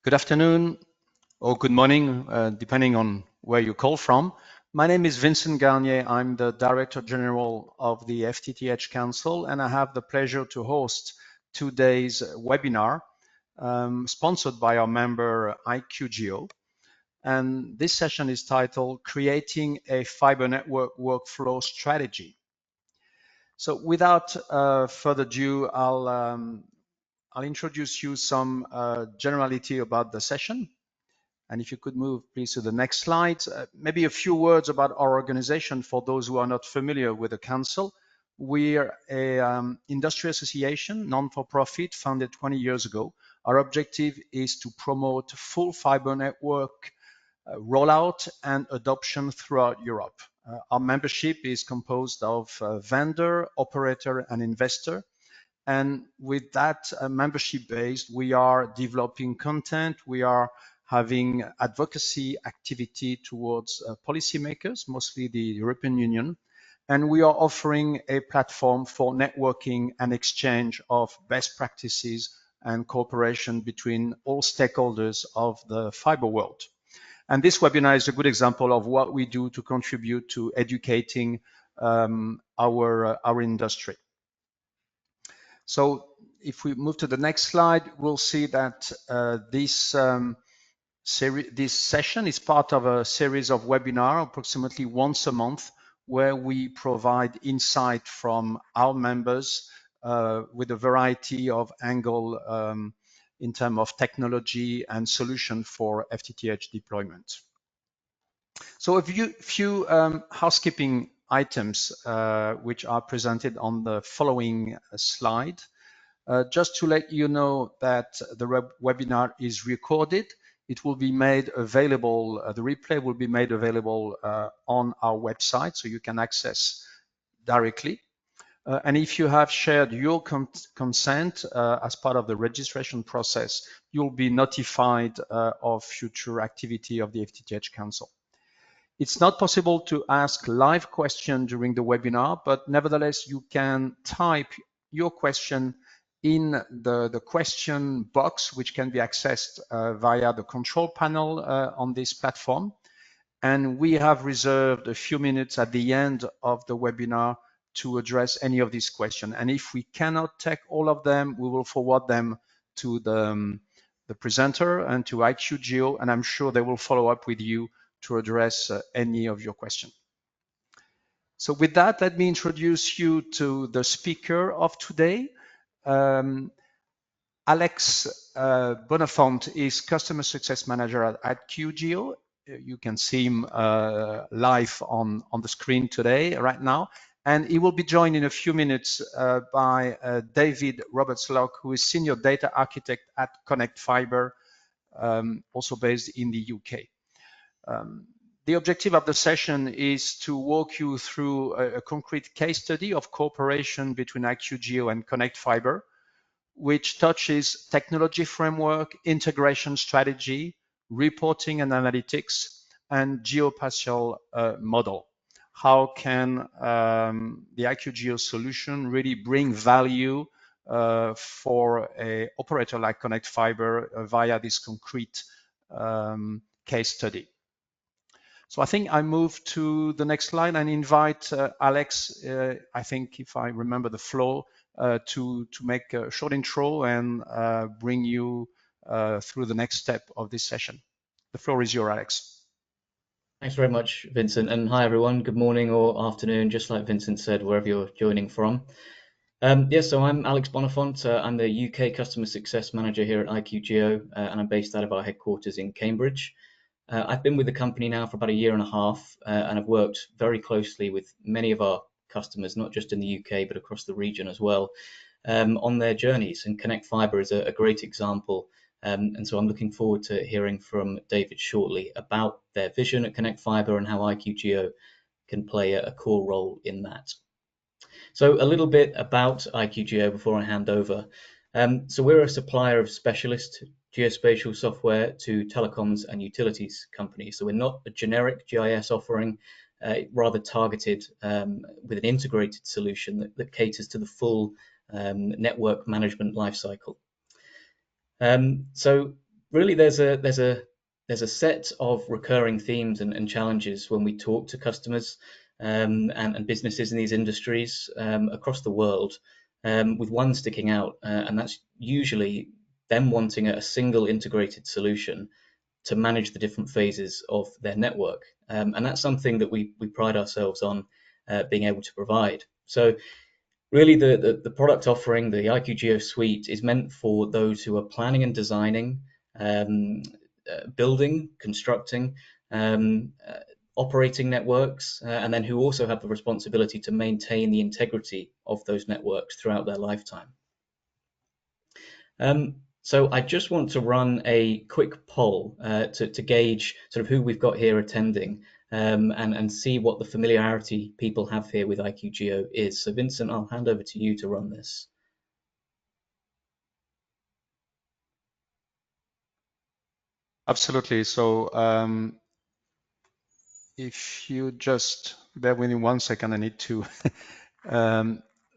Good afternoon or good morning, depending on where you call from. My name is Vincent Garnier. I'm the Director General of the FTTH Council, and I have the pleasure to host today's webinar sponsored by our member IQGeo. And this session is titled Creating a Fiber Network Workflow Strategy. So without further ado, I'll introduce you some generality about the session. And if you could move please to the next slide, maybe a few words about our organization for those who are not familiar with the council. We're a industry association, non-for-profit, founded 20 years ago. Our objective is to promote full fiber network rollout and adoption throughout Europe. Our membership is composed of vendor, operator, and investor. And with that membership base, we are developing content. We are having advocacy activity towards policymakers, mostly the European Union. And we are offering a platform for networking and exchange of best practices and cooperation between all stakeholders of the fiber world. And this webinar is a good example of what we do to contribute to educating our industry. So if we move to the next slide, we'll see that this session is part of a series of webinars, approximately once a month, where we provide insight from our members with a variety of angle in terms of technology and solution for FTTH deployment. So a few housekeeping items which are presented on the following slide. Just to let you know that the webinar is recorded. It will be made available, the replay will be made available on our website, so you can access directly. And if you have shared your consent as part of the registration process, you'll be notified of future activity of the FTTH Council. It's not possible to ask live questions during the webinar, but nevertheless, you can type your question in the question box, which can be accessed via the control panel on this platform. And we have reserved a few minutes at the end of the webinar to address any of these questions. And if we cannot take all of them, we will forward them to the presenter and to IQGeo, and I'm sure they will follow up with you to address any of your questions. So with that, let me introduce you to the speaker of today. Alex Bonafont is Customer Success Manager at IQGeo. You can see him live on the screen today, right now. And he will be joined in a few minutes by David Roberts-Locke, who is Senior Data Architect at Connect Fibre, also based in the UK. The objective of the session is to walk you through a concrete case study of cooperation between IQGeo and Connect Fibre, which touches technology framework, integration strategy, reporting and analytics, and geospatial model. How can the IQGeo solution really bring value for an operator like Connect Fibre via this concrete case study? So I think I move to the next slide and invite Alex, I think if I remember the flow, to make a short intro and bring you through the next step of this session. The floor is yours, Alex. Thanks very much, Vincent. And hi, everyone. Good morning or afternoon, just like Vincent said, wherever you're joining from. So I'm Alex Bonafont. I'm the UK Customer Success Manager here at IQGeo, and I'm based out of our headquarters in Cambridge. I've been with the company now for about a year and a half, and I've worked very closely with many of our customers, not just in the UK, but across the region as well, on their journeys. And Connect Fibre is a great example. And so I'm looking forward to hearing from David shortly about their vision at Connect Fibre and how IQGeo can play a core role in that. So a little bit about IQGeo before I hand over. So we're a supplier of specialist geospatial software to telecoms and utilities companies. So we're not a generic GIS offering, rather targeted with an integrated solution that caters to the full network management lifecycle. So really, there's a set of recurring themes and challenges when we talk to customers and businesses in these industries across the world, with one sticking out, and that's usually them wanting a single integrated solution to manage the different phases of their network. And that's something that we pride ourselves on being able to provide. So really, the product offering, the IQGeo suite, is meant for those who are planning and designing, um, building, constructing, operating networks, and then who also have the responsibility to maintain the integrity of those networks throughout their lifetime. So I just want to run a quick poll to gauge sort of who we've got here attending, and see what the familiarity people have here with IQGeo is. So Vincent, I'll hand over to you to run this. Absolutely. So if you just bear with me 1 second, I need to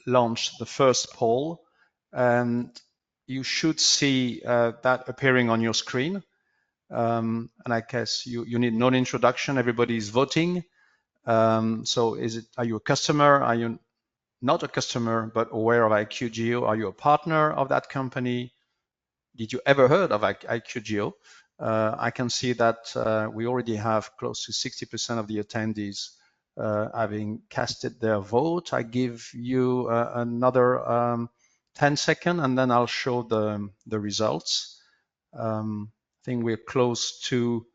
launch the first poll, and you should see that appearing on your screen. And I guess you need no introduction. Everybody is voting. So are you a customer? Are you not a customer but aware of IQGeo? Are you a partner of that company? Did you ever heard of IQGeo? I can see that we already have close to 60% of the attendees having casted their vote. I give you another 10 seconds and then I'll show the results. I think we're close to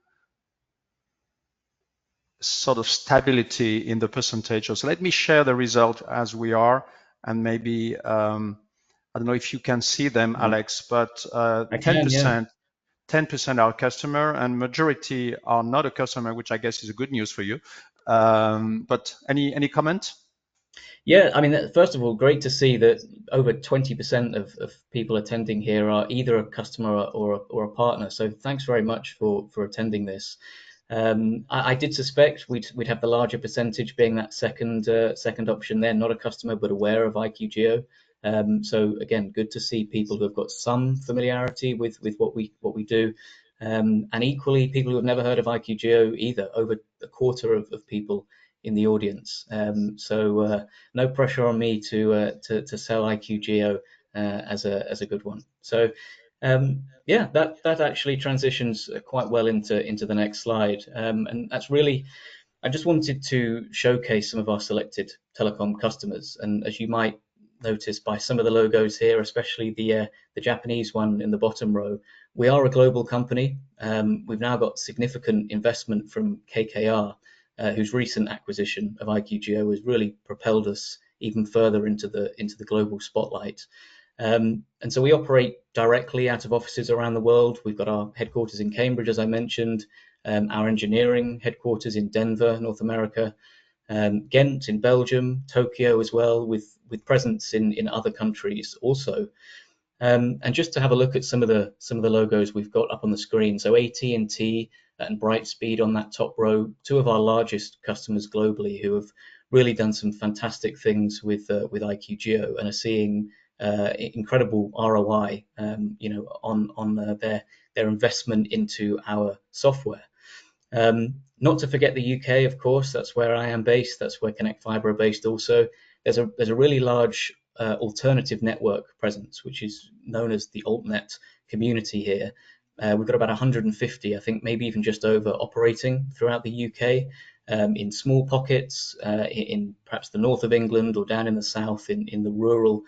sort of stability in the percentage. So let me share the result as we are, and maybe I don't know if you can see them, Alex, but I can, yeah. 10% are customer and majority are not a customer, which I guess is a good news for you. But any comment? Yeah, I mean, first of all, great to see that over 20% of people attending here are either a customer or a partner. So thanks very much for attending this. I did suspect we'd have the larger percentage being that second option there, not a customer but aware of IQGeo. So again, good to see people who have got some familiarity with what we do, and equally people who have never heard of IQGeo either. Over a quarter of people in the audience. So no pressure on me to sell IQGeo as a good one. So yeah, that actually transitions quite well into the next slide, and that's really, I just wanted to showcase some of our selected telecom customers, and as you might notice by some of the logos here, especially the Japanese one in the bottom row, we are a global company. We've now got significant investment from KKR, whose recent acquisition of IQGeo has really propelled us even further into the global spotlight. And so we operate directly out of offices around the world. We've got our headquarters in Cambridge, as I mentioned, our engineering headquarters in Denver, North America, Ghent in Belgium, Tokyo as well, with presence in other countries also. And just to have a look at some of the logos we've got up on the screen. So AT&T and Brightspeed on that top row, two of our largest customers globally, who have really done some fantastic things with IQGeo and are seeing incredible ROI, on their investment into our software. Not to forget the UK, of course. That's where I am based. That's where Connect Fibre are based. Also, there's a really large alternative network presence, which is known as the AltNet community here. We've got about 150, I think, maybe even just over, operating throughout the UK, in small pockets, in perhaps the north of England or down in the south, in the rural,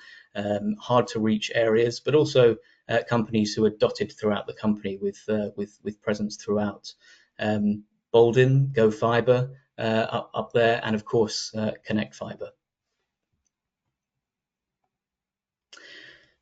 hard to reach areas, but also companies who are dotted throughout the company with presence throughout. Boldin, Go Fibre up there, and of course Connect Fibre.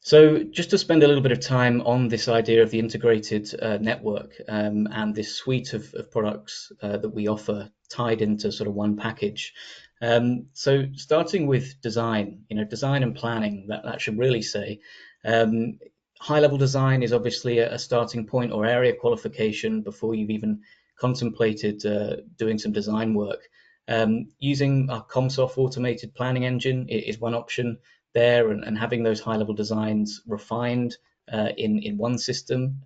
So just to spend a little bit of time on this idea of the integrated network, and this suite of products that we offer tied into sort of one package. So starting with design, design and planning, that should really say. High-level design is obviously a starting point or area qualification before you've even contemplated doing some design work. Using our ComSoft automated planning engine is one option there, and having those high-level designs refined in one system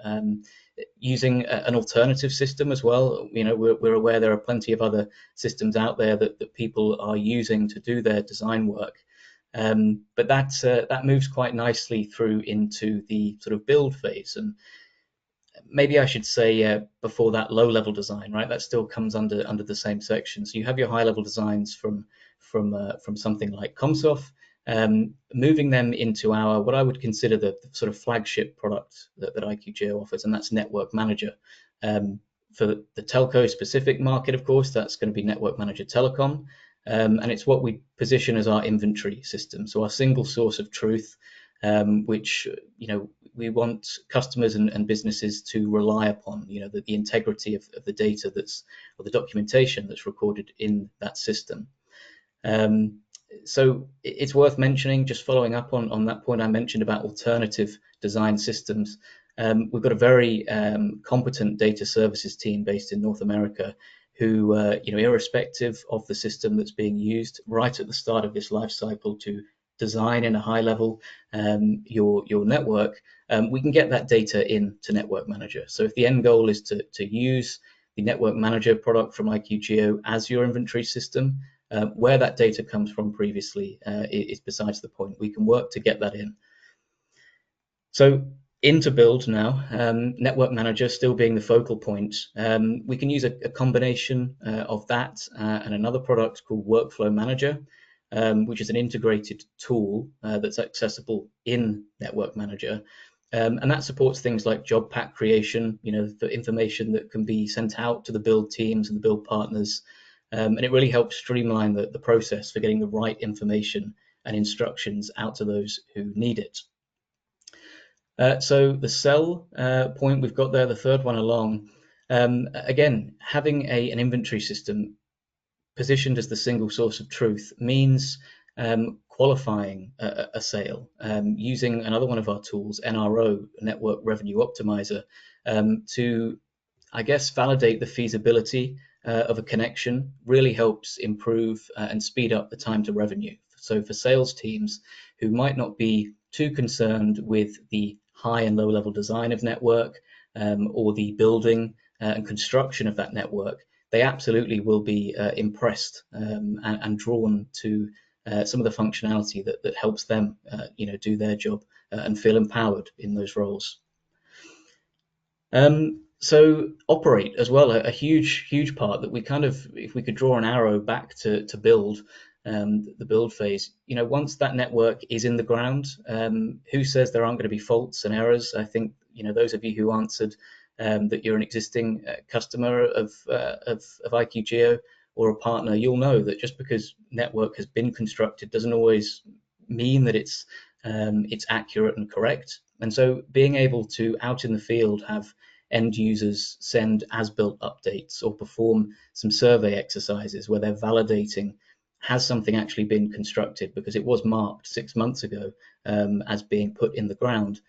using an alternative system as well. We're aware there are plenty of other systems out there that people are using to do their design work. But that moves quite nicely through into the sort of build phase. And maybe I should say before that, low-level design, right? That still comes under the same section. So you have your high-level designs from something like ComSoft, moving them into our what I would consider the sort of flagship product that IQGeo offers, and that's Network Manager. For the telco specific market, of course, that's going to be Network Manager Telecom, and it's what we position as our inventory system, so our single source of truth, which we want customers and businesses to rely upon, the integrity of the data or the documentation that's recorded in that system. So it's worth mentioning, just following up on that point I mentioned about alternative design systems. We've got a very competent data services team based in North America who, irrespective of the system that's being used, right at the start of this life cycle to design in a high level your network, we can get that data into Network Manager. So if the end goal is to use the Network Manager product from IQGeo as your inventory system, where that data comes from previously is besides the point. We can work to get that in. So into build now, Network Manager still being the focal point. We can use a combination of that and another product called Workflow Manager, which is an integrated tool that's accessible in Network Manager. And that supports things like job pack creation, the information that can be sent out to the build teams and the build partners. And it really helps streamline the process for getting the right information and instructions out to those who need it. So the sell point we've got there, the third one along, again, having an inventory system positioned as the single source of truth means qualifying a sale using another one of our tools, NRO, Network Revenue Optimizer, to, I guess, validate the feasibility of a connection. Really helps improve and speed up the time to revenue. So for sales teams who might not be too concerned with the high and low level design of network or the building and construction of that network, they absolutely will be impressed and drawn to some of the functionality that helps them do their job and feel empowered in those roles. So operate as well, a huge part that we kind of, if we could draw an arrow back to build, the build phase, once that network is in the ground, who says there aren't going to be faults and errors? I think, those of you who answered that you're an existing customer of IQGeo or a partner, you'll know that just because network has been constructed doesn't always mean that it's accurate and correct. And so being able to, out in the field, have end users send as-built updates or perform some survey exercises where they're validating, has something actually been constructed because it was marked 6 months ago as being put in the ground.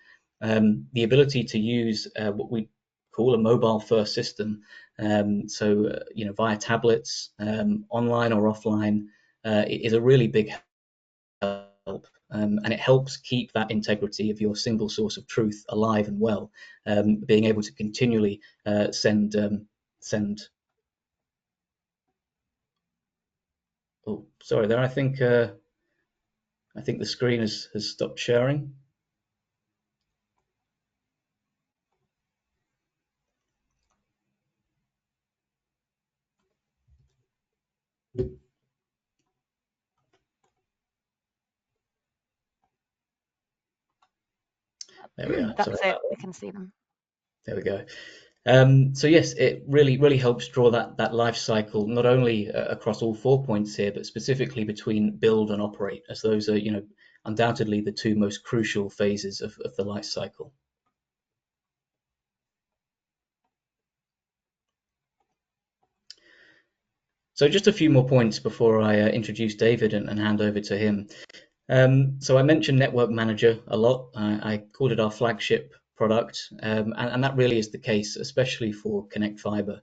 The ability to use what we call a mobile first system, so via tablets, online or offline, is a really big help. And it helps keep that integrity of your single source of truth alive and well, being able to continually send. Oh, sorry there. I think the screen has stopped sharing. There we are. That's it. We can see them. There we go. So yes, it really helps draw that life cycle, not only across all 4 points here, but specifically between build and operate, as those are, undoubtedly the two most crucial phases of the life cycle. So just a few more points before I introduce David and hand over to him. So I mentioned Network Manager a lot. I called it our flagship product, and that really is the case, especially for Connect Fibre.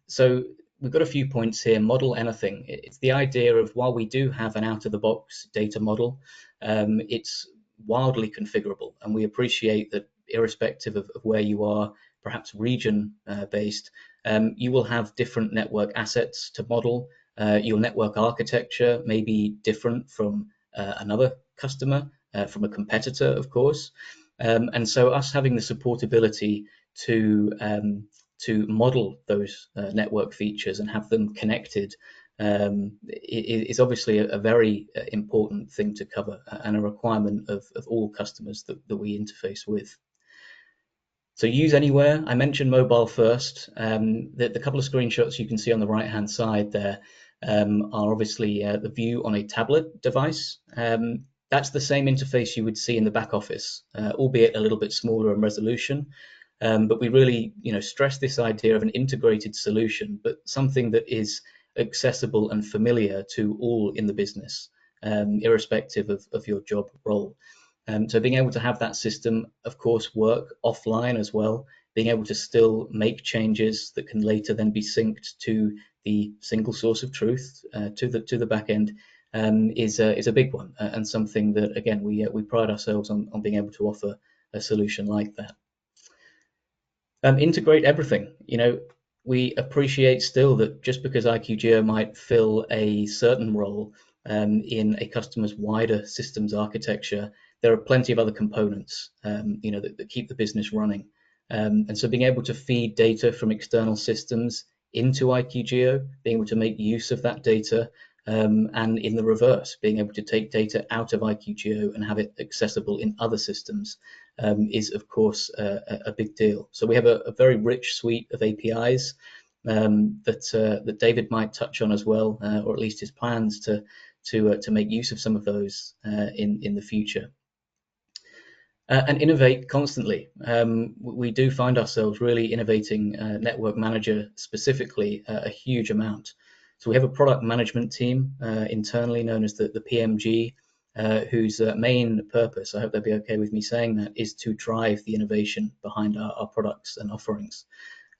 So we've got a few points here. Model anything. It's the idea of, while we do have an out-of-the-box data model, it's wildly configurable, and we appreciate that irrespective of where you are perhaps region based, you will have different network assets to model. Your network architecture may be different from another customer, from a competitor, of course. And so us having the supportability to model those network features and have them connected is obviously a very important thing to cover and a requirement of all customers that we interface with. So use anywhere. I mentioned mobile first. The couple of screenshots you can see on the right-hand side there are obviously the view on a tablet device. That's the same interface you would see in the back office, albeit a little bit smaller in resolution. But we really, stress this idea of an integrated solution, but something that is accessible and familiar to all in the business, irrespective of your job role. So being able to have that system, of course, work offline as well, being able to still make changes that can later then be synced to the single source of truth, to the back end, is a big one, and something that, again, we pride ourselves on being able to offer a solution like that. Integrate everything. We appreciate still that just because IQGeo might fill a certain role in a customer's wider systems architecture, there are plenty of other components, that keep the business running. And so being able to feed data from external systems into IQGeo, being able to make use of that data, and in the reverse, being able to take data out of IQGeo and have it accessible in other systems, is of course a big deal. So we have a very rich suite of APIs that David might touch on as well, or at least his plans to make use of some of those in the future. And innovate constantly. We do find ourselves really innovating Network Manager specifically a huge amount. So we have a product management team internally known as the PMG, whose main purpose, I hope they'll be okay with me saying that, is to drive the innovation behind our products and offerings.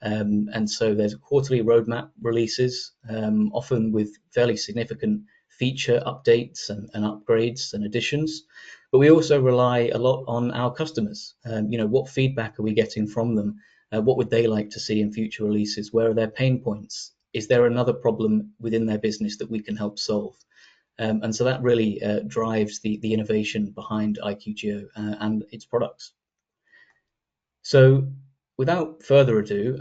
And so there's quarterly roadmap releases, often with fairly significant feature updates and upgrades and additions. But we also rely a lot on our customers. What feedback are we getting from them? What would they like to see in future releases? Where are their pain points? Is there another problem within their business that we can help solve? And so that really drives the innovation behind IQGeo and its products. So without further ado,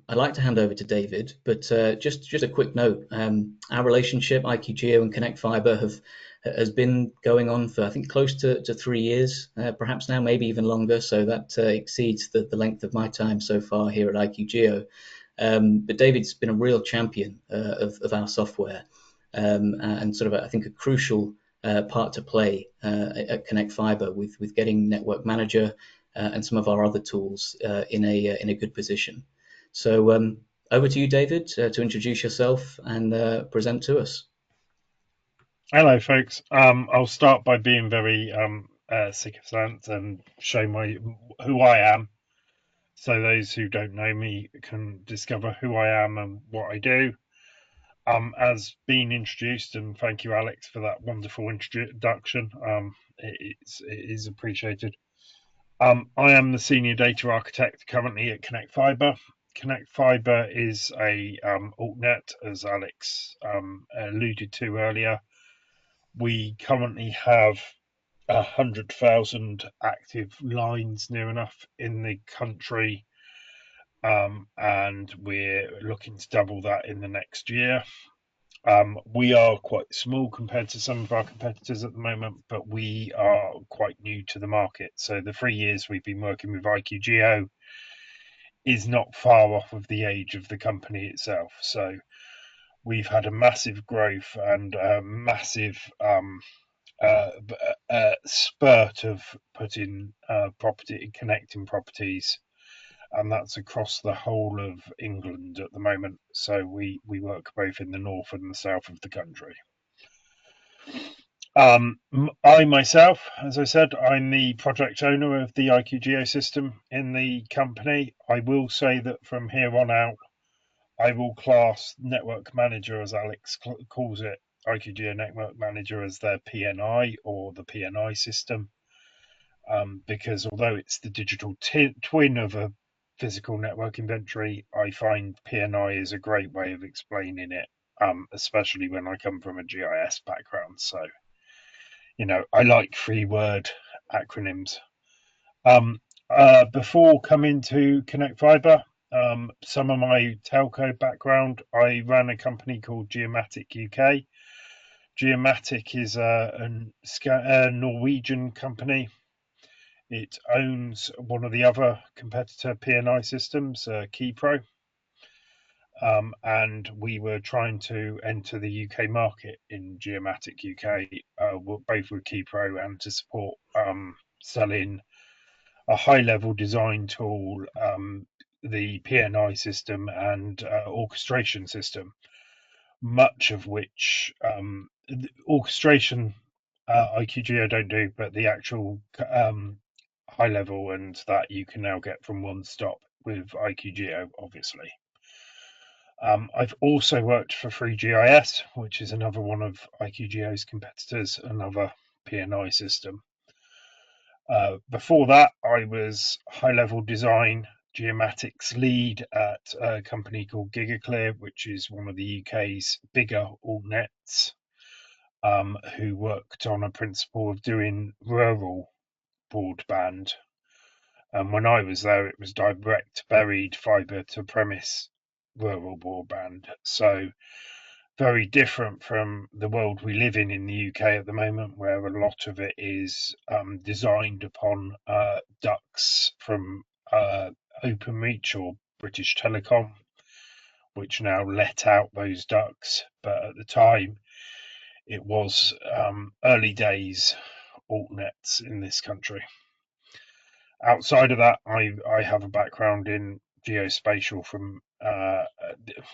I'd like to hand over to David, but just a quick note. Our relationship, IQGeo and Connect Fibre, has been going on for, I think, close to 3 years, perhaps now, maybe even longer. So that exceeds the length of my time so far here at IQGeo. But David's been a real champion of our software, and sort of, I think, a crucial part to play at Connect Fibre with getting Network Manager and some of our other tools in a good position. So over to you, David, to introduce yourself and present to us. Hello, folks. I'll start by being very sycophant and show who I am, so those who don't know me can discover who I am and what I do. As being introduced, and thank you, Alex, for that wonderful introduction. It is appreciated. I am the senior data architect currently at Connect Fibre. Connect Fibre is a altnet, as Alex alluded to earlier. We currently have 100,000 active lines near enough in the country, and we're looking to double that in the next year. We are quite small compared to some of our competitors at the moment, but we are quite new to the market. So the 3 years we've been working with IQGeo is not far off of the age of the company itself. So we've had a massive growth and a massive spurt of putting connecting properties, and that's across the whole of England at the moment. So we work both in the north and the south of the country. I myself, as I said, I'm the project owner of the IQGeo system in the company. I will say that from here on out, I will class Network Manager, as Alex calls it, IQGeo Network Manager, as their PNI or the PNI system, because although it's the digital twin of a physical network inventory, I find PNI is a great way of explaining it, especially when I come from a GIS background. So, I like 3-word acronyms. Before coming to Connect Fibre, some of my telco background, I ran a company called Geomatic UK. Geomatic is a Norwegian company. It owns one of the other competitor PNI systems, KeyPro, and we were trying to enter the UK market in Geomatic UK, both with KeyPro and to support selling a high-level design tool, the PNI system and orchestration system, much of which orchestration IQGeo don't do, but the actual high level and that you can now get from one stop with IQGeo, obviously. I've also worked for FreeGIS, which is another one of IQGeo's competitors, another PNI system. Before that, I was high-level design geomatics lead at a company called GigaClear, which is one of the UK's bigger altnets, who worked on a principle of doing rural broadband. And when I was there, it was direct buried fibre to premise rural broadband. So very different from the world we live in the UK at the moment, where a lot of it is designed upon ducts from Openreach or British Telecom, which now let out those ducts. But at the time, it was early days altnets in this country. Outside of that, I have a background in geospatial from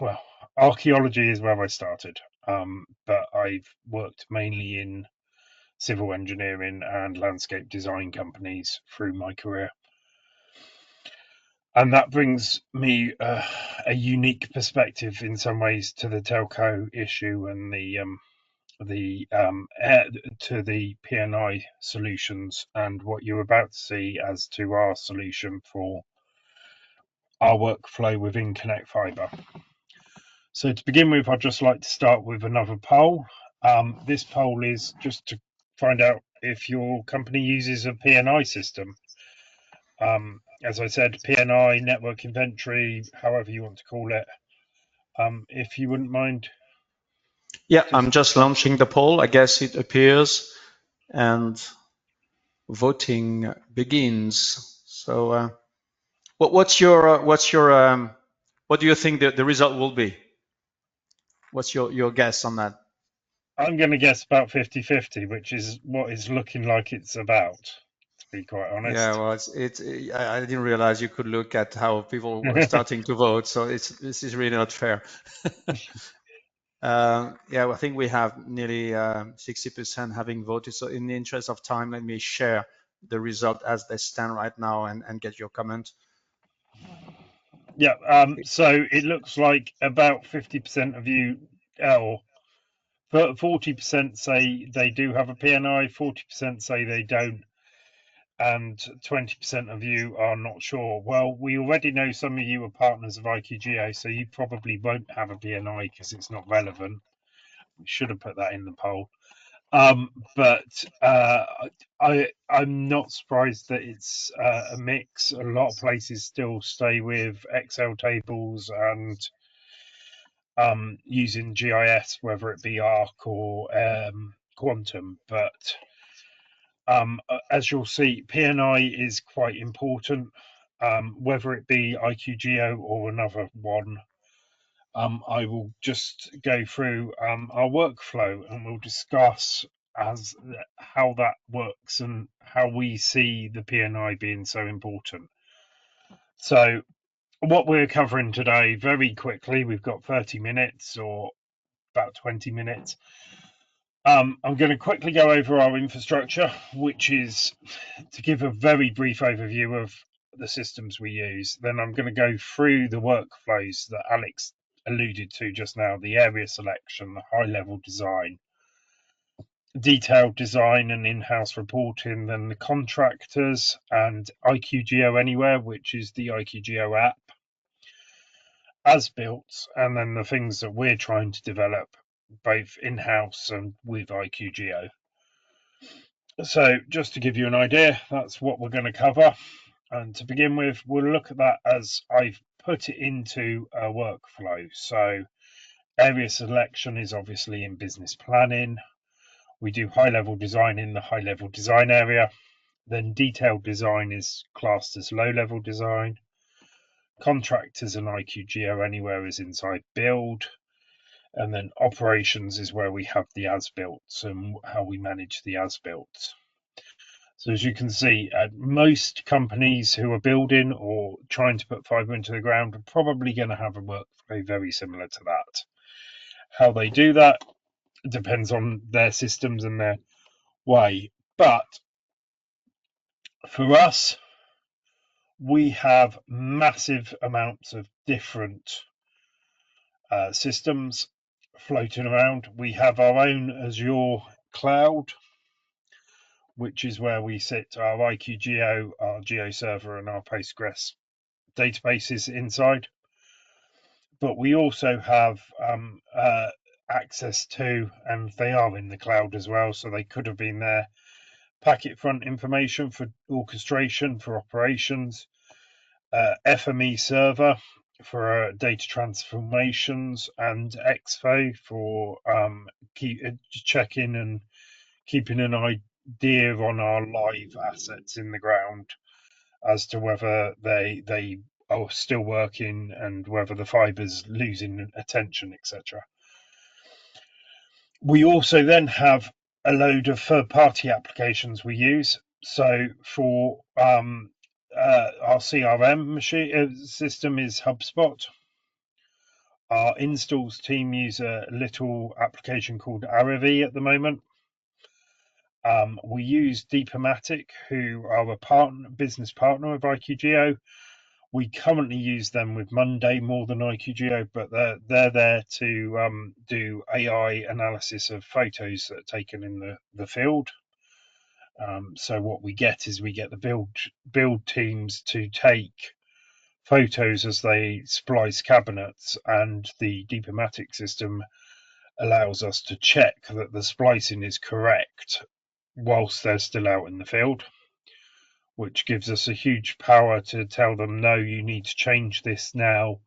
well, archaeology is where I started, but I've worked mainly in civil engineering and landscape design companies through my career, and that brings me a unique perspective in some ways to the telco issue and to the PNI solutions and what you're about to see as to our solution for our workflow within Connect Fibre. So to begin with, I'd just like to start with another poll. This poll is just to find out if your company uses a PNI system. As I said, PNI, network inventory, however you want to call it. If you wouldn't mind. Yeah, I'm just launching the poll. I guess it appears and voting begins. So what do you think the result will be? What's your guess on that? I'm going to guess about 50-50, which is what it's looking like it's about, to be quite honest. Yeah, well, I didn't realize you could look at how people were starting to vote, so this is really not fair. Yeah, I think we have nearly 60% having voted. So in the interest of time, let me share the result as they stand right now and get your comment. Yeah, so it looks like about 50% of you, or 40% say they do have a PNI, 40% say they don't, and 20% of you are not sure. Well, we already know some of you are partners of IQGeo, so you probably won't have a PNI because it's not relevant. We should have put that in the poll. But I'm not surprised that it's a mix. A lot of places still stay with Excel tables and using GIS, whether it be ARC or Quantum. But as you'll see, PNI is quite important, whether it be IQGeo or another one. I will just go through our workflow and we'll discuss how that works and how we see the PNI being so important. So what we're covering today, very quickly, we've got 30 minutes or about 20 minutes. I'm going to quickly go over our infrastructure, which is to give a very brief overview of the systems we use. Then I'm going to go through the workflows that Alex alluded to just now, the area selection, the high level design, detailed design and in-house reporting, then the contractors and IQGeo Anywhere, which is the IQGeo app, as built, and then the things that we're trying to develop both in-house and with IQGeo. So just to give you an idea, that's what we're going to cover. And to begin with, we'll look at that as I've put it into a workflow. So area selection is obviously in business planning. We do high-level design in the high-level design area. Then detailed design is classed as low-level design. Contractors and IQGeo Anywhere is inside build. And then operations is where we have the as-built and how we manage the as-built. So as you can see, most companies who are building or trying to put fibre into the ground are probably going to have a workflow very similar to that. How they do that depends on their systems and their way. But for us, we have massive amounts of different systems floating around. We have our own Azure cloud, which is where we sit our IQGeo, our GeoServer, and our Postgres databases inside. But we also have access to, and they are in the cloud as well, so they could have been there, packet front information for orchestration for operations, FME server for data transformations, and Exfo for checking and keeping an idea on our live assets in the ground as to whether they are still working and whether the fiber's losing attention, etc. We also then have a load of third-party applications we use. So for our CRM machine system is HubSpot. Our installs team use a little application called Aravi at the moment. We use Deepomatic, who are a business partner of IQGeo. We currently use them with Monday more than IQGeo, but they're there to do AI analysis of photos that are taken in the field. So what we get is we get the build teams to take photos as they splice cabinets, and the Deepomatic system allows us to check that the splicing is correct whilst they're still out in the field, which gives us a huge power to tell them, no, you need to change this now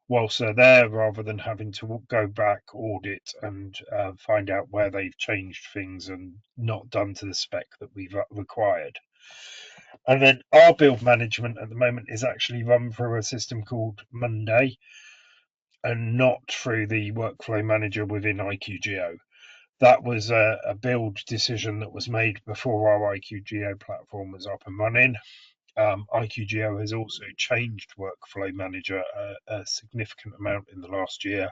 whilst they're there, rather than having to go back, audit, and find out where they've changed things and not done to the spec that we've required. And then our build management at the moment is actually run through a system called Monday and not through the workflow manager within IQGeo. That was a build decision that was made before our IQGeo platform was up and running. IQGeo has also changed workflow manager a significant amount in the last year,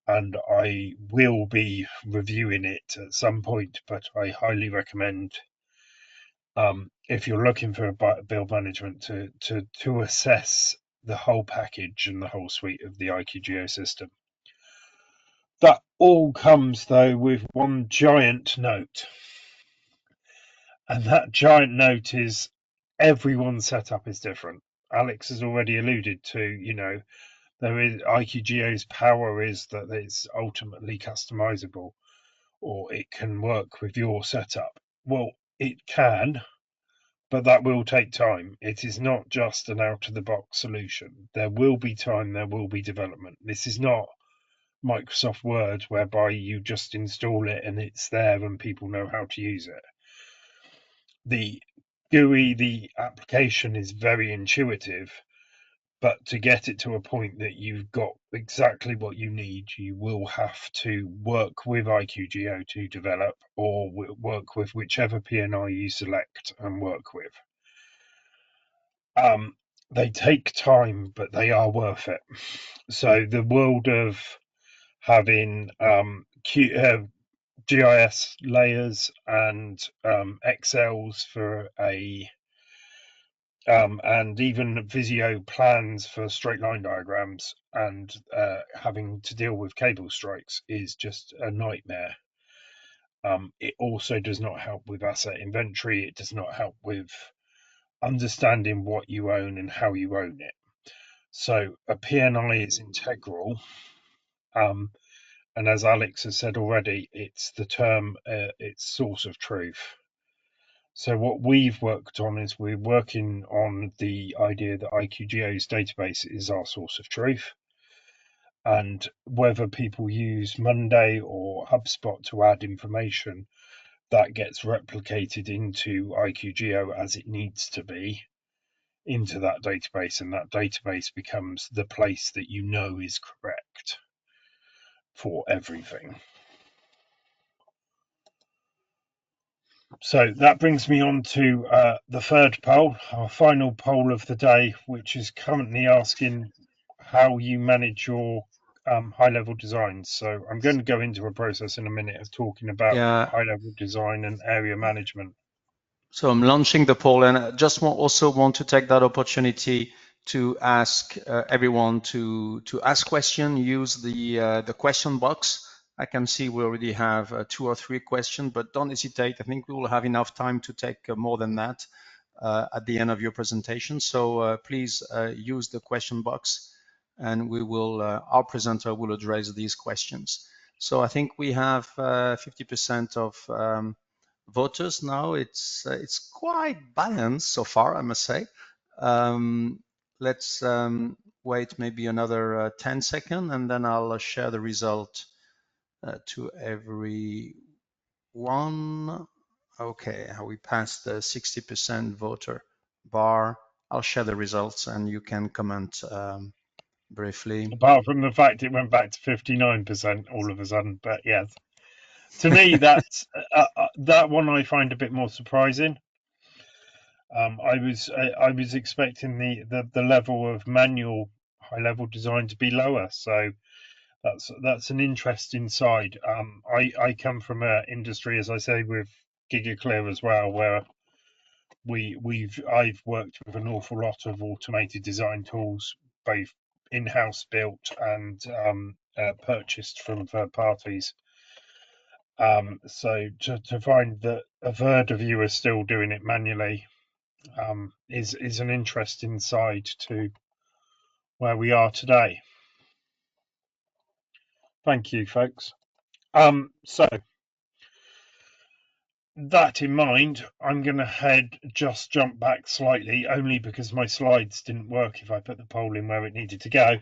and I will be reviewing it at some point, but I highly recommend, if you're looking for a build management, to assess the whole package and the whole suite of the IQGeo system. That all comes, though, with one giant note. And that giant note is everyone's setup is different. Alex has already alluded to, there is IQGeo's power is that it's ultimately customizable, or it can work with your setup. Well, it can, but that will take time. It is not just an out-of-the-box solution. There will be time, there will be development. This is not Microsoft Word, whereby you just install it and it's there and people know how to use it. The GUI, the application, is very intuitive, but to get it to a point that you've got exactly what you need, you will have to work with IQGeo to develop, or work with whichever PNI you select and work with. They take time, but they are worth it. So the world of having GIS layers and Excels for and even Visio plans for straight line diagrams, and having to deal with cable strikes is just a nightmare. It also does not help with asset inventory. It does not help with understanding what you own and how you own it. So a PNI is integral. And as Alex has said already, it's the term, it's source of truth. So what we've worked on is we're working on the idea that IQGeo's database is our source of truth. And whether people use Monday or HubSpot to add information, that gets replicated into IQGeo as it needs to be into that database, and that database becomes the place that you know is correct for everything. So that brings me on to the third poll, our final poll of the day, which is currently asking how you manage your high-level designs. So I'm going to go into a process in a minute of talking about high-level design and area management. So I'm launching the poll, and I just also want to take that opportunity to ask everyone to ask questions. Use the question box. I can see we already have 2 or 3 questions, but don't hesitate. I think we will have enough time to take more than that at the end of your presentation. So please use the question box, and we will our presenter will address these questions. So I think we have 50% of voters now. It's quite balanced so far, I must say. Let's wait maybe another 10 seconds, and then I'll share the result to everyone. Okay, we passed the 60% voter bar. I'll share the results, and you can comment briefly. Apart from the fact it went back to 59% all of a sudden, but yes. To me, that's that one I find a bit more surprising. I was expecting the level of manual high-level design to be lower, so that's an interesting side. I come from an industry, as I say, with GigaClear as well, where I've worked with an awful lot of automated design tools, both in-house built and purchased from third parties. So to find that a third of you are still doing it manually is an interesting side to where we are today. Thank you, folks. So that in mind, I'm going to just jump back slightly, only because my slides didn't work if I put the poll in where it needed to go.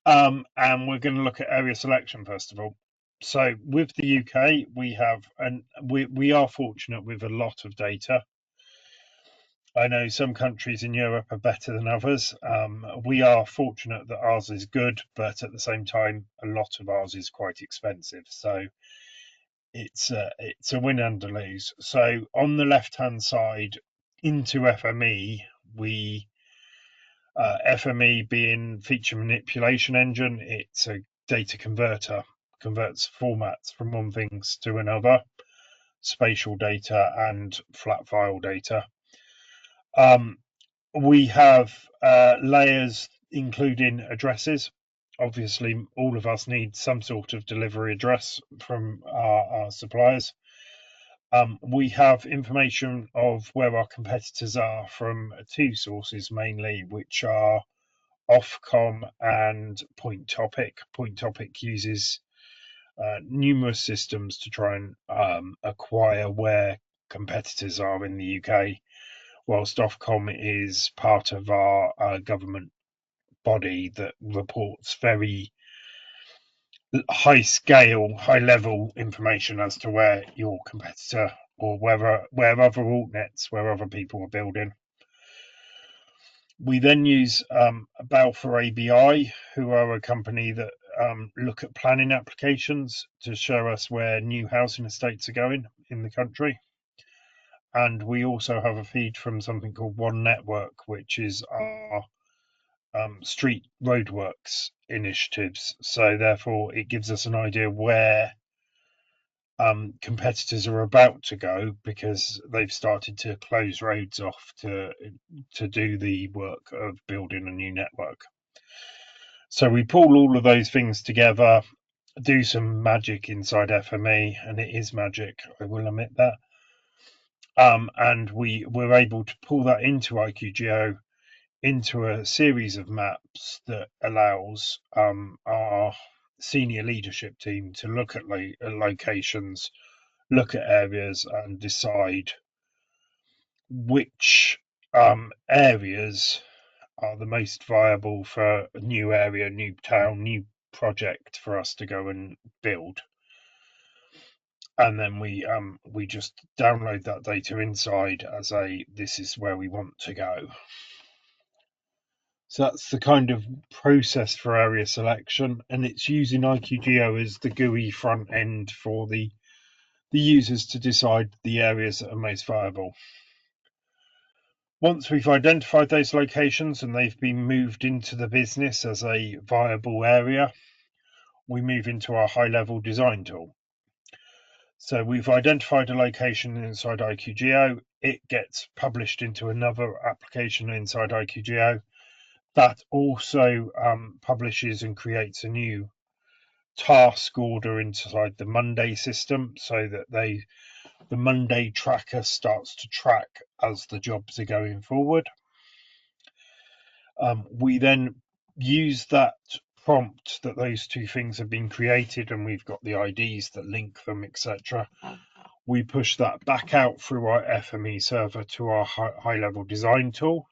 And we're going to look at area selection first of all. So with the UK, we are fortunate with a lot of data. I know some countries in Europe are better than others. We are fortunate that ours is good, but at the same time, a lot of ours is quite expensive. So it's a win and a lose. So on the left-hand side, into FME, FME being feature manipulation engine, it's a data converter, converts formats from one things to another, spatial data and flat file data. We have layers including addresses. Obviously, all of us need some sort of delivery address from our suppliers. We have information of where our competitors are from 2 sources mainly, which are Ofcom and Point Topic. Point Topic uses numerous systems to try and acquire where competitors are in the UK, whilst Ofcom is part of our government body that reports very high scale, high level information as to where your competitor or where other altnets, where other people are building. We then use Balfour ABI, who are a company that look at planning applications to show us where new housing estates are going in the country. And we also have a feed from something called One Network, which is our street roadworks initiatives. So therefore, it gives us an idea where competitors are about to go, because they've started to close roads off to do the work of building a new network. So we pull all of those things together, do some magic inside FME, and it is magic, I will admit that. And we were able to pull that into IQGeo into a series of maps that allows our senior leadership team to look at locations, look at areas, and decide which areas are the most viable for a new area, new town, new project for us to go and build. And then we just download that data inside as this is where we want to go. So that's the kind of process for area selection, and it's using IQGeo as the GUI front end for the users to decide the areas that are most viable. Once we've identified those locations and they've been moved into the business as a viable area, we move into our high-level design tool. So we've identified a location inside IQGeo, it gets published into another application inside IQGeo that also publishes and creates a new task order inside the Monday system, so that the Monday tracker starts to track as the jobs are going forward. We then use that prompt that those two things have been created, and we've got the IDs that link them, etc. We push that back out through our FME server to our high-level design tool,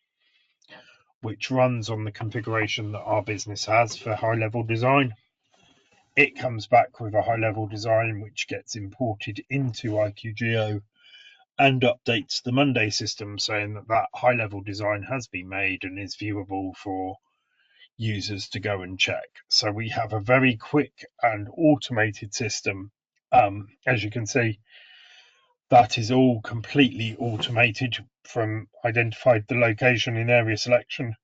which runs on the configuration that our business has for high-level design. It comes back with a high-level design which gets imported into IQGeo and updates the Monday system, saying that that high-level design has been made and is viewable for users to go and check. So we have a very quick and automated system. As you can see, that is all completely automated, from identified the location in area selection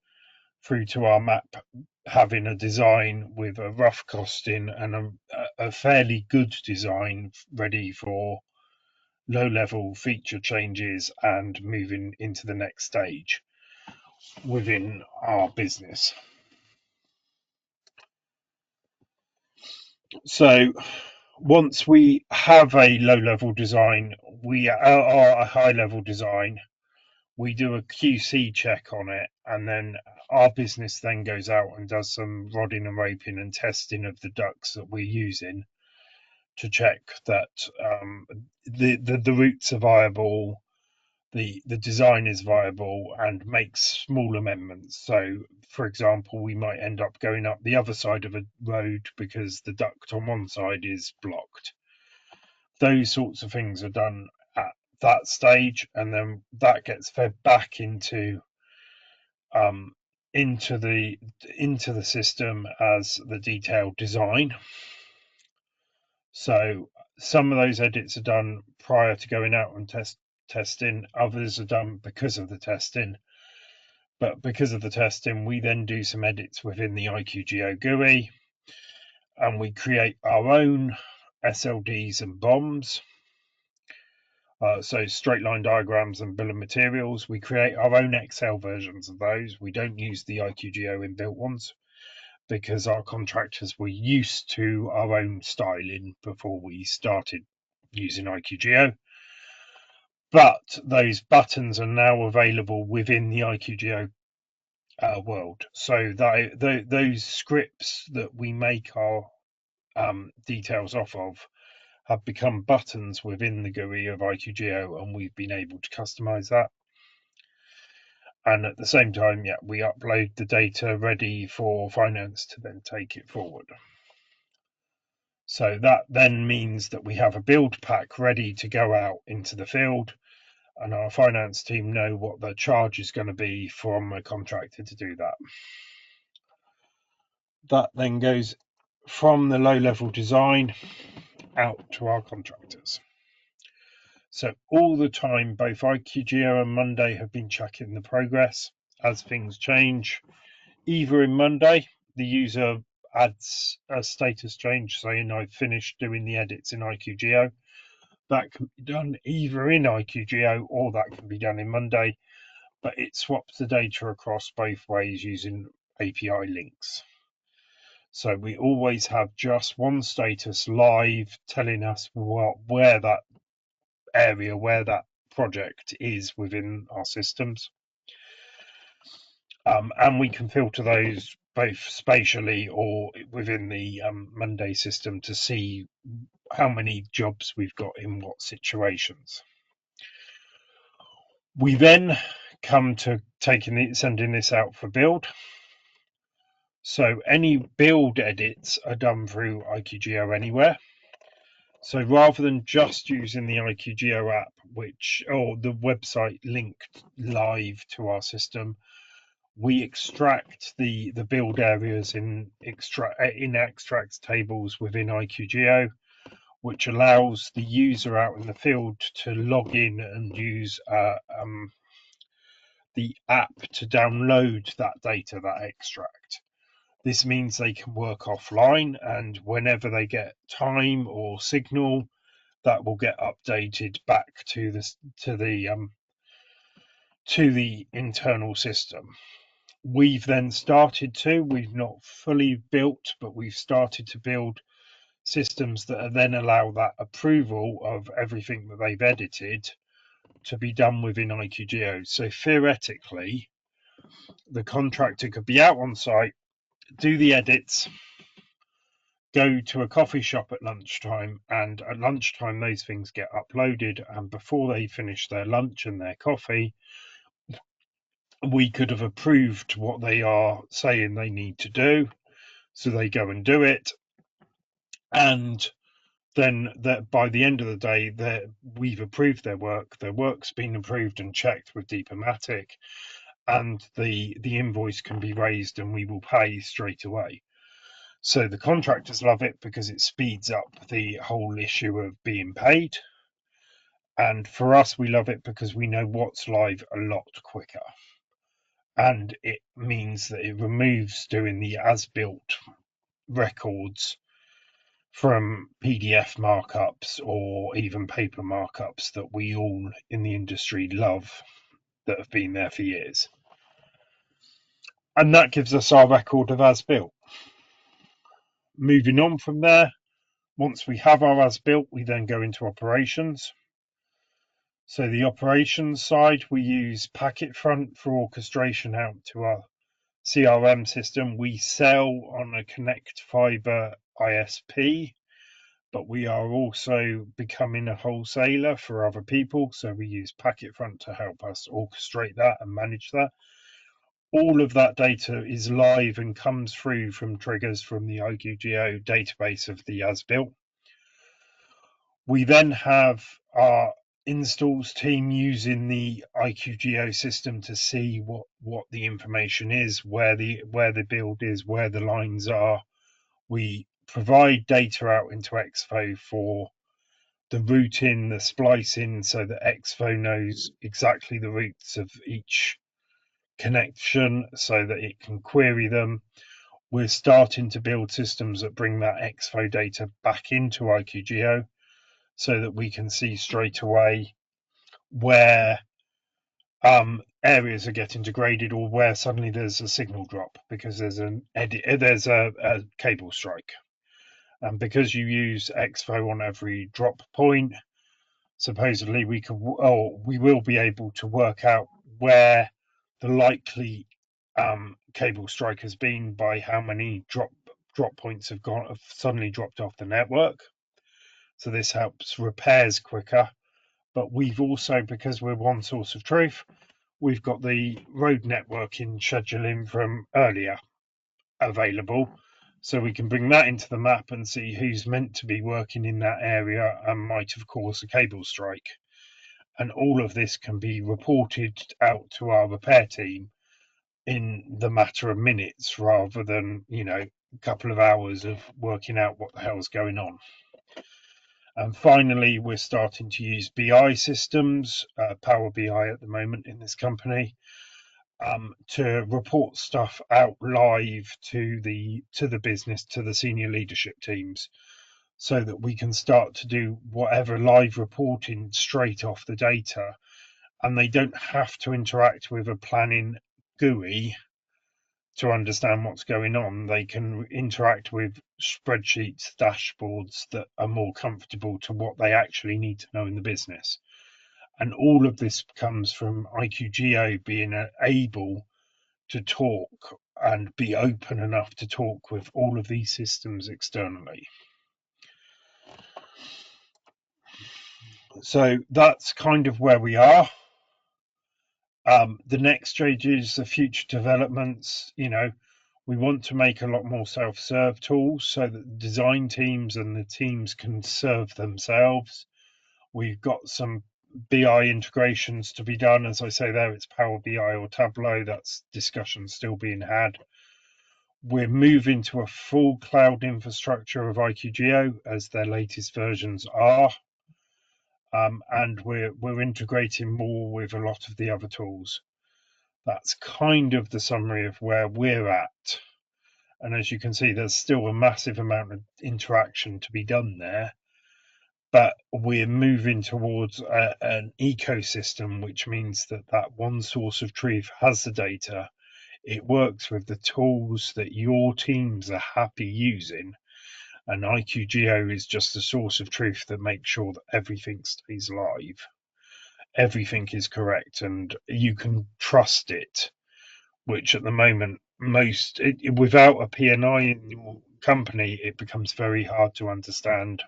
through to our map having a design with a rough costing and a fairly good design ready for low-level feature changes and moving into the next stage within our business. So once we have a low-level design, we are a high-level design, we do a QC check on it, and then our business then goes out and does some rodding and roping and testing of the ducts that we're using to check that the routes are viable, the design is viable, and makes small amendments. So, for example, we might end up going up the other side of a road because the duct on one side is blocked. Those sorts of things are done at that stage, and then that gets fed back into the system as the detailed design. So some of those edits are done prior to going out and testing. Others are done because of the testing. But because of the testing, we then do some edits within the IQGeo GUI, and we create our own SLDs and BOMs. So straight line diagrams and bill of materials. We create our own Excel versions of those. We don't use the IQGeo inbuilt ones because our contractors were used to our own styling before we started using IQGeo. But those buttons are now available within the IQGeo world. So those scripts that we make our details off of have become buttons within the GUI of IQGeo, and we've been able to customize that. And at the same time, we upload the data ready for finance to then take it forward. So that then means that we have a build pack ready to go out into the field, and our finance team know what the charge is going to be from a contractor to do that. That then goes from the low-level design out to our contractors. So all the time, both IQGeo and Monday have been checking the progress as things change. Either in Monday, the user adds a status change saying I've finished doing the edits in IQGeo. That can be done either in IQGeo or that can be done in Monday, but it swaps the data across both ways using API links. So we always have just one status live telling us where that area, where that project is within our systems. And we can filter those both spatially or within the Monday system to see how many jobs we've got in what situations. We then come to sending this out for build. So any build edits are done through IQGeo Anywhere. So rather than just using the IQGeo app, or the website linked live to our system, we extract the build areas in extracts tables within IQGeo, which allows the user out in the field to log in and use the app to download that data, that extract. This means they can work offline, and whenever they get time or signal, that will get updated back to the internal system. We've not fully built, but we've started to build systems that then allow that approval of everything that they've edited to be done within IQGeo. So theoretically, the contractor could be out on site, do the edits, go to a coffee shop at lunchtime, and at lunchtime those things get uploaded, and before they finish their lunch and their coffee, we could have approved what they are saying they need to do, so they go and do it, and then by the end of the day we've approved their work's been approved and checked with Deepomatic, and the invoice can be raised and we will pay straight away. So the contractors love it because it speeds up the whole issue of being paid. And for us, we love it because we know what's live a lot quicker. And it means that it removes doing the as-built records from PDF markups or even paper markups that we all in the industry love, that have been there for years. And that gives us our record of as-built. Moving on from there, once we have our as-built, we then go into operations. So the operations side, we use Packetfront for orchestration out to our CRM system. We sell on a Connect Fibre ISP, but we are also becoming a wholesaler for other people. So we use Packetfront to help us orchestrate that and manage that. All of that data is live and comes through from triggers from the IQGeo database of the as-built. We then have our installs team using the IQGeo system to see what the information is, where the build is, where the lines are. We provide data out into Exfo for the routing, the splicing, so that Exfo knows exactly the routes of each connection so that it can query them. We're starting to build systems that bring that Exfo data back into IQGeo so that we can see straight away where areas are getting degraded or where suddenly there's a signal drop because there's a cable strike. And because you use Exfo on every drop point, supposedly we will be able to work out where the likely cable strike has been by how many drop points have suddenly dropped off the network. So this helps repairs quicker. But we've also, because we're one source of truth, we've got the road networking scheduling from earlier available. So we can bring that into the map and see who's meant to be working in that area and might have caused a cable strike. And all of this can be reported out to our repair team in the matter of minutes rather than, a couple of hours of working out what the hell's going on. And finally, we're starting to use BI systems, Power BI at the moment in this company, to report stuff out live to the business, to the senior leadership teams, so that we can start to do whatever live reporting straight off the data, and they don't have to interact with a planning GUI to understand what's going on. They can interact with spreadsheets, dashboards that are more comfortable to what they actually need to know in the business. And all of this comes from IQGeo being able to talk and be open enough to talk with all of these systems externally. So that's kind of where we are. The next stage is the future developments. We want to make a lot more self-serve tools so that the design teams and the teams can serve themselves. We've got some BI integrations to be done. As I say there, it's Power BI or Tableau. That's discussion still being had. We're moving to a full cloud infrastructure of IQGeo as their latest versions are. And we're integrating more with a lot of the other tools. That's kind of the summary of where we're at. And as you can see, there's still a massive amount of interaction to be done there. But we're moving towards an ecosystem, which means that one source of truth has the data. It works with the tools that your teams are happy using. And IQGeo is just the source of truth that makes sure that everything stays live. Everything is correct and you can trust it, which at the moment, without a P&I in your company, it becomes very hard to understand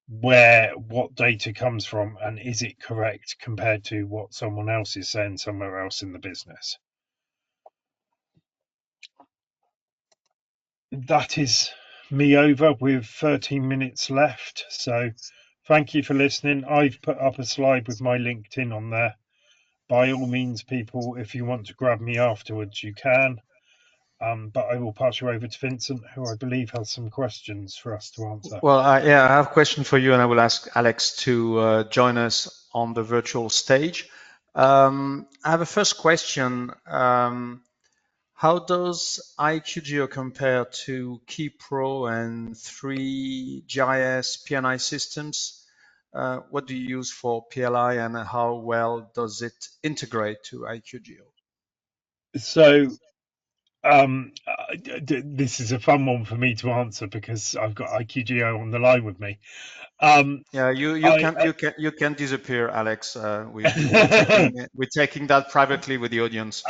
what data comes from and is it correct compared to what someone else is saying somewhere else in the business. That is me over with 13 minutes left. So thank you for listening. I've put up a slide with my LinkedIn on there. By all means, people, if you want to grab me afterwards, you can. But I will pass you over to Vincent, who I believe has some questions for us to answer. Well, I have a question for you, and I will ask Alex to join us on the virtual stage. I have a first question. How does IQGeo compare to KeyPro and 3GIS P&I systems? What do you use for PLI, and how well does it integrate to IQGeo? So this is a fun one for me to answer because I've got IQGeo on the line with me. Yeah, you can disappear, Alex. We're taking that privately with the audience.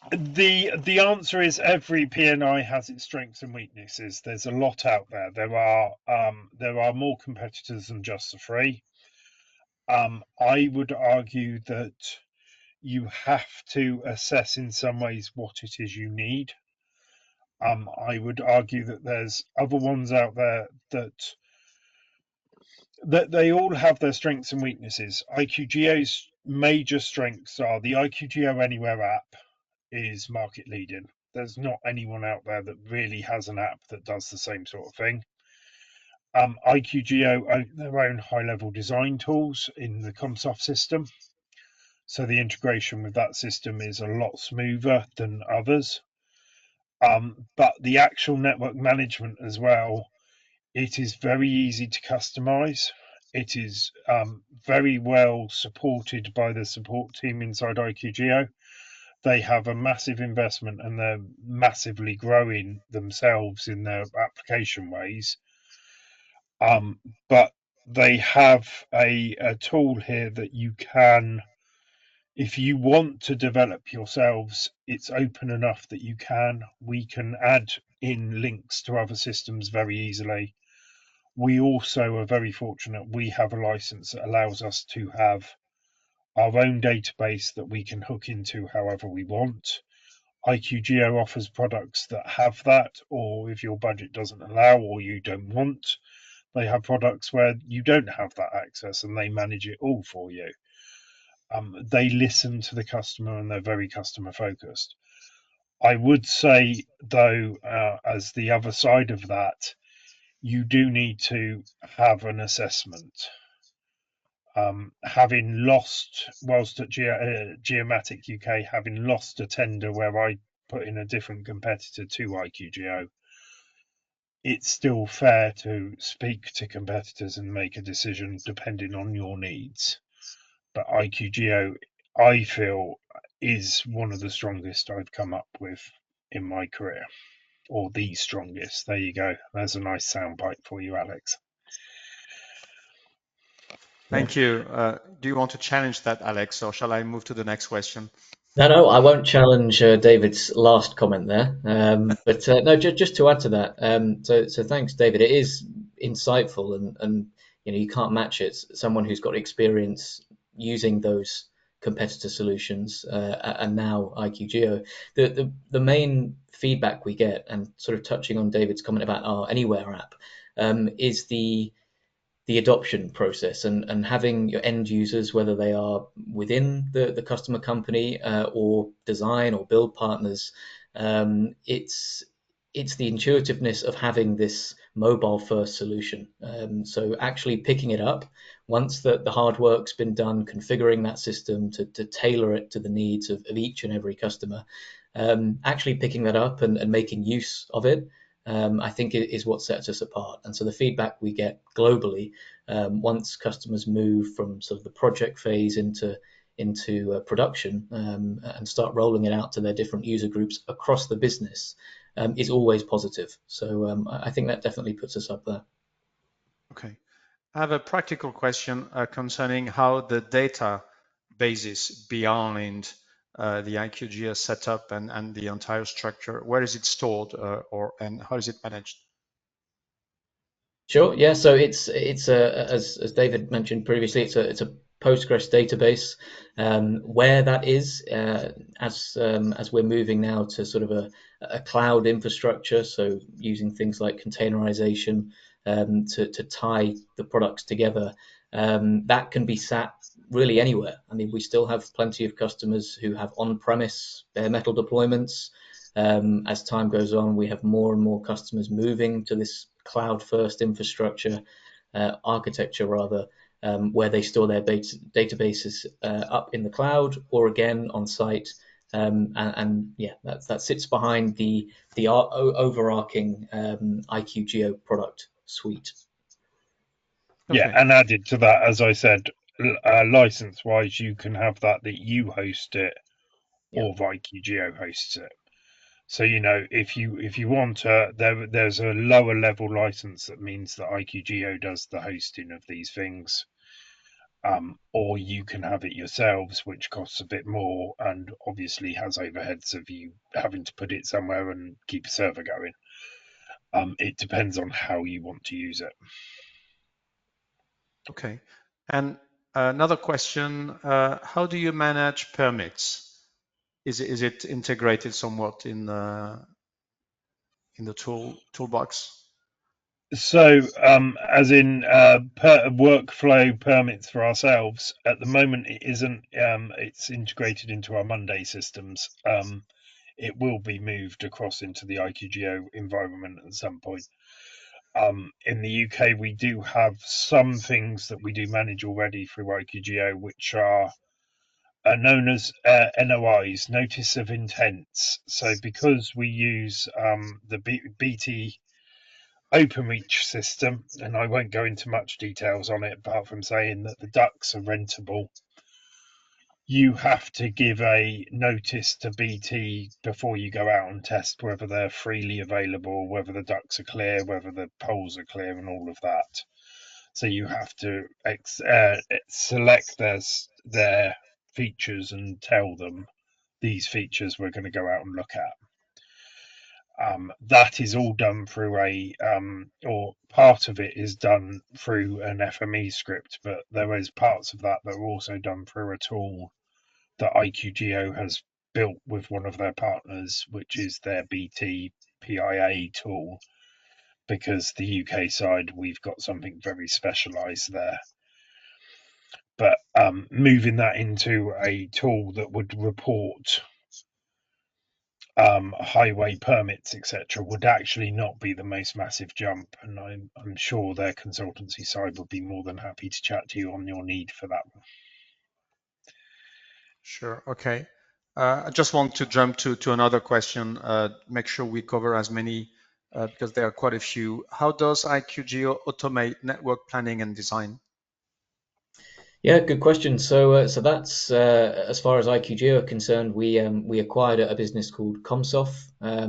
The answer is every P&I has its strengths and weaknesses. There's a lot out there. There are more competitors than just the three. I would argue that you have to assess in some ways what it is you need. I would argue that there's other ones out there that they all have their strengths and weaknesses. IQGeo's major strengths are the IQGeo Anywhere app is market leading. There's not anyone out there that really has an app that does the same sort of thing. IQGeo own their own high-level design tools in the ComSoft system, so the integration with that system is a lot smoother than others. But the actual network management as well, it is very easy to customize. It is very well supported by the support team inside IQGeo. They have a massive investment and they're massively growing themselves in their application ways. But they have a tool here that you can, if you want to develop yourselves, it's open enough that you can. We can add in links to other systems very easily. We also are very fortunate. We have a license that allows us to have our own database that we can hook into however we want. IQGeo offers products that have that, or if your budget doesn't allow or you don't want, they have products where you don't have that access and they manage it all for you. They listen to the customer and they're very customer focused. I would say, though, as the other side of that, you do need to have an assessment. Having lost, whilst at Geomatic UK, having lost a tender where I put in a different competitor to IQGeo, it's still fair to speak to competitors and make a decision depending on your needs. But IQGeo, I feel, is one of the strongest I've come up with in my career, or the strongest. There you go. There's a nice soundbite for you, Alex. Thank you. Do you want to challenge that, Alex, or shall I move to the next question? No, I won't challenge David's last comment there. But no, just to add to that. So thanks, David. It is insightful, and you can't match it. Someone who's got experience using those competitor solutions, and now IQGeo. The main feedback we get, and sort of touching on David's comment about our Anywhere app, is the adoption process, and having your end users, whether they are within the customer company, or design or build partners, it's the intuitiveness of having this mobile first solution. So actually picking it up once the hard work's been done, configuring that system to tailor it to the needs of each and every customer, actually picking that up and making use of it, I think it is what sets us apart. And so the feedback we get globally, once customers move from sort of the project phase into production, and start rolling it out to their different user groups across the business, is always positive. So I think that definitely puts us up there. Okay. I have a practical question concerning how the data basis behind the IQGeo setup and the entire structure, where is it stored, and how is it managed? Sure. Yeah. So it's as David mentioned previously, it's a Postgres database. Where that is, as we're moving now to sort of a cloud infrastructure, so using things like containerization, to tie the products together, that can be sat really anywhere. I mean, we still have plenty of customers who have on-premise bare metal deployments. As time goes on, we have more and more customers moving to this cloud-first infrastructure, architecture rather, where they store their databases up in the cloud or again on site. And yeah, that sits behind the overarching IQGeo product suite. Yeah, Okay. and added to that, as I said, license-wise, you can have that you host it, Yeah. or IQGeo hosts it. So if you want there's a lower level license that means that IQGeo does the hosting of these things, or you can have it yourselves, which costs a bit more and obviously has overheads of you having to put it somewhere and keep a server going. It depends on how you want to use it. Okay. And another question, how do you manage permits? Is it integrated somewhat in the toolbox? So, as in workflow permits for ourselves, at the moment it isn't. It's integrated into our Monday systems. It will be moved across into the IQGeo environment at some point. In the UK, we do have some things that we do manage already through IQGeo, which are known as NOIs, Notice of Intents. So, because we use the BT OpenReach system, and I won't go into much details on it apart from saying that the ducts are rentable. You have to give a notice to BT before you go out and test whether they're freely available, whether the ducts are clear, whether the poles are clear, and all of that. So you have to select their features and tell them these features we're going to go out and look at. That is all done through or part of it is done through an FME script, but there is parts of that are also done through a tool that IQGeo has built with one of their partners, which is their BT PIA tool, because the UK side, we've got something very specialized there. But moving that into a tool that would report highway permits, etc., would actually not be the most massive jump, and I'm sure their consultancy side would be more than happy to chat to you on your need for that one. Sure. Okay. I just want to jump to another question. Make sure we cover as many because there are quite a few. How does IQGeo automate network planning and design? Yeah, good question. So that's as far as IQGeo are concerned, we acquired a business called Comsoft. I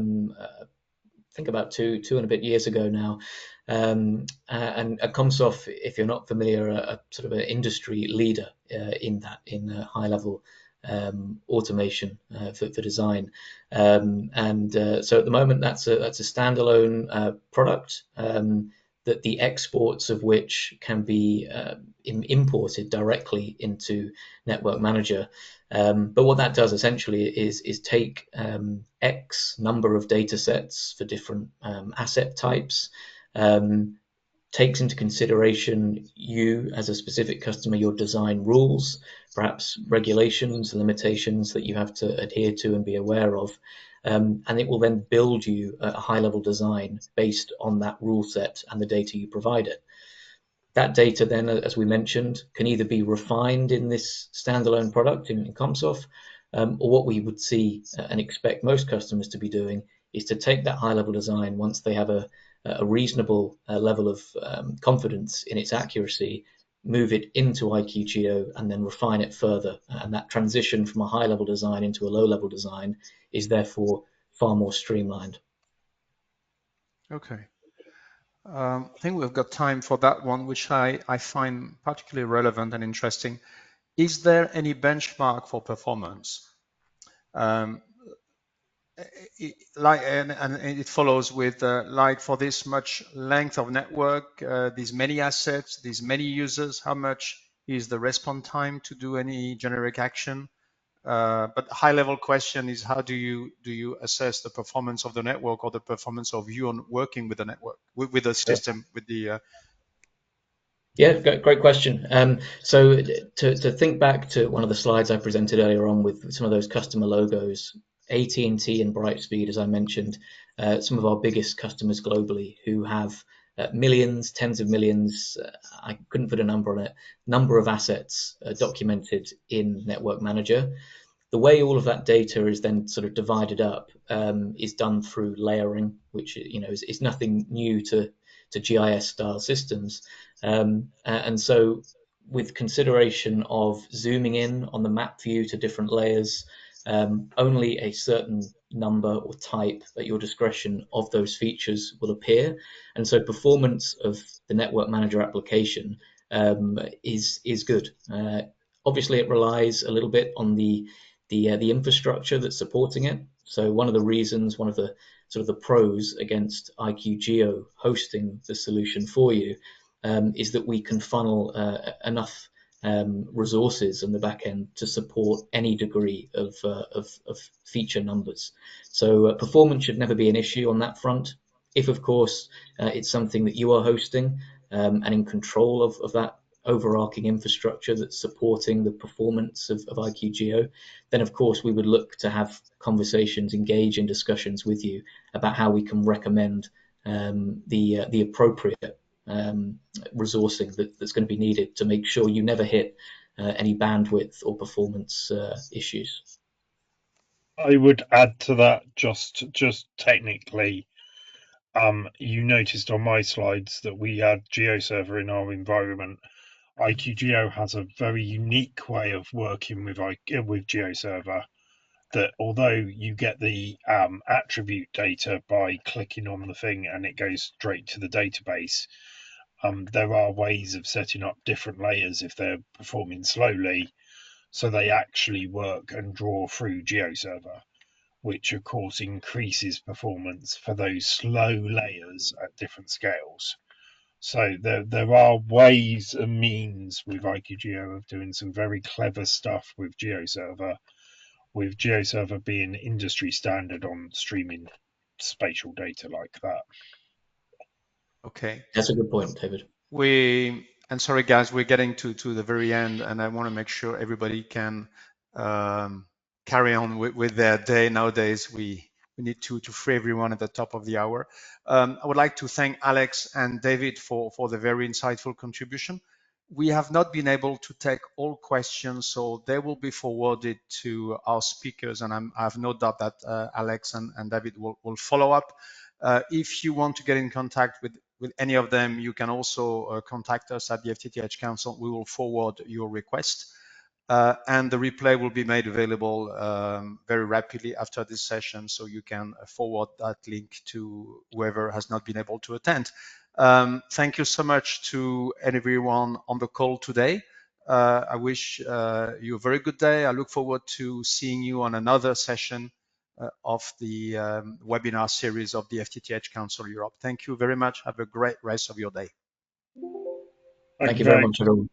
think about two and a bit years ago now. And Comsoft, if you're not familiar, a sort of an industry leader in high level automation for design. So at the moment, that's a standalone product. That the exports of which can be imported directly into Network Manager. But what that does essentially is take X number of data sets for different asset types, um, takes into consideration you as a specific customer, your design rules, perhaps regulations, limitations that you have to adhere to and be aware of. And it will then build you a high level design based on that rule set and the data you provide it. That data then, as we mentioned, can either be refined in this standalone product in Comsoft, or what we would see and expect most customers to be doing is to take that high level design once they have a reasonable level of confidence in its accuracy, move it into IQGeo and then refine it further. And that transition from a high level design into a low level design is therefore far more streamlined. Okay. I think we've got time for that one, which I find particularly relevant and interesting. Is there any benchmark for performance? And it follows with like for this much length of network, these many assets, these many users, how much is the response time to do any generic action? But high level question is how do you assess the performance of the network or the performance of you on working with the network, with the system, with the Yeah, great question. So to think back to one of the slides I presented earlier on with some of those customer logos, AT&T and Brightspeed, as I mentioned, some of our biggest customers globally who have millions, tens of millions, I couldn't put a number on it, number of assets documented in Network Manager. The way all of that data is then sort of divided up is done through layering, which is nothing new to GIS style systems. And so with consideration of zooming in on the map view to different layers, only a certain number or type at your discretion of those features will appear. And so performance of the Network Manager application is good. Obviously, it relies a little bit on the infrastructure that's supporting it. So one of the reasons, one of the sort of the pros against IQGeo hosting the solution for you is that we can funnel enough resources in the back end to support any degree of feature numbers. So performance should never be an issue on that front. If, of course, it's something that you are hosting and in control of that overarching infrastructure that's supporting the performance of IQGeo, then of course we would look to have conversations, engage in discussions with you about how we can recommend the appropriate resourcing that's going to be needed to make sure you never hit any bandwidth or performance issues. I would add to that just technically. You noticed on my slides that we had GeoServer in our environment. IQGeo has a very unique way of working with GeoServer. That although you get the attribute data by clicking on the thing and it goes straight to the database, there are ways of setting up different layers if they're performing slowly, so they actually work and draw through GeoServer, which of course increases performance for those slow layers at different scales. So there are ways and means with IQGeo of doing some very clever stuff with GeoServer being industry standard on streaming spatial data like that. okay. That's a good point, David. And sorry guys, we're getting to the very end, and I want to make sure everybody can carry on with their day. Nowadays, we need to free everyone at the top of the hour. I would like to thank Alex and David for the very insightful contribution. We have not been able to take all questions, so they will be forwarded to our speakers, and I have no doubt that Alex and David will follow up. If you want to get in contact with with any of them, you can also contact us at the FTTH Council. We will forward your request. And the replay will be made available very rapidly after this session, so you can forward that link to whoever has not been able to attend. Thank you so much to everyone on the call today. I wish you a very good day. I look forward to seeing you on another session of the webinar series of the FTTH Council Europe. Thank you very much. Have a great rest of your day. Thank you very much, everyone.